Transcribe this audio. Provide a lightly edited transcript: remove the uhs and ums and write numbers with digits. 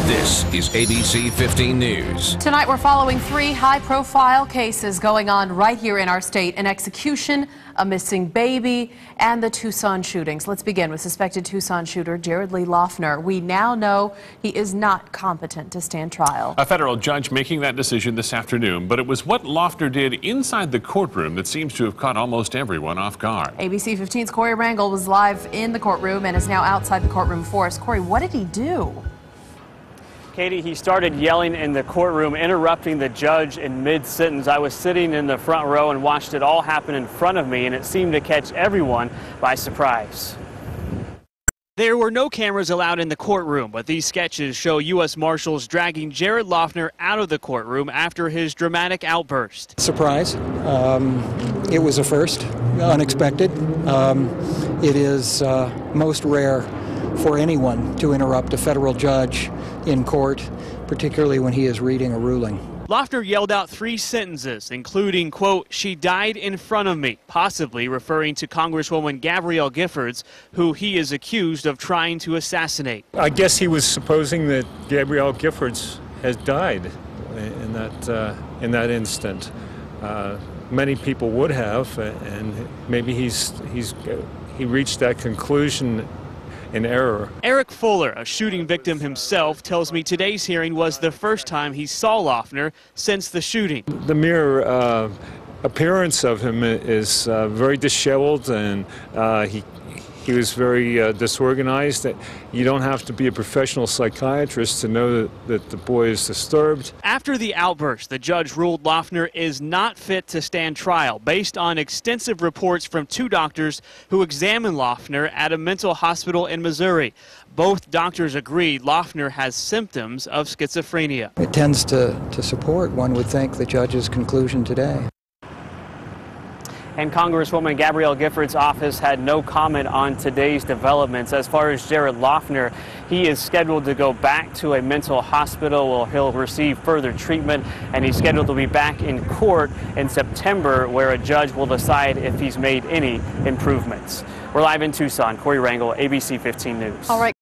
This is ABC 15 News. Tonight we're following three high-profile cases going on right here in our state: an execution, a missing baby, and the Tucson shootings. Let's begin with suspected Tucson shooter Jared Lee Loughner. We now know he is not competent to stand trial. A federal judge making that decision this afternoon, but it was what Loughner did inside the courtroom that seems to have caught almost everyone off guard. ABC 15's Corey Rangel was live in the courtroom and is now outside the courtroom for us. Corey, what did he do? Katie, he started yelling in the courtroom, interrupting the judge in mid-sentence. I was sitting in the front row and watched it all happen in front of me, and it seemed to catch everyone by surprise. There were no cameras allowed in the courtroom, but these sketches show U.S. Marshals dragging Jared Loughner out of the courtroom after his dramatic outburst. Surprise. It was a first, unexpected. It is most rare for anyone to interrupt a federal judge in court, particularly when he is reading a ruling. Loughner yelled out three sentences, including, quote, "She died in front of me," possibly referring to Congresswoman Gabrielle Giffords, who he is accused of trying to assassinate. I guess he was supposing that Gabrielle Giffords has died in that instant. Many people would have, and maybe he reached that conclusion in error. Eric Fuller, a shooting victim himself, tells me today's hearing was the first time he saw Loughner since the shooting. The mere appearance of him is very disheveled, and he was very disorganized. You don't have to be a professional psychiatrist to know that the boy is disturbed. After the outburst, the judge ruled Loughner is not fit to stand trial based on extensive reports from two doctors who examined Loughner at a mental hospital in Missouri. Both doctors agreed Loughner has symptoms of schizophrenia. It tends to support, one would think, the judge's conclusion today. And Congresswoman Gabrielle Giffords' office had no comment on today's developments. As far as Jared Loughner, he is scheduled to go back to a mental hospital where he'll receive further treatment, and he's scheduled to be back in court in September, where a judge will decide if he's made any improvements. We're live in Tucson. Corey Rangel, ABC 15 News. All right.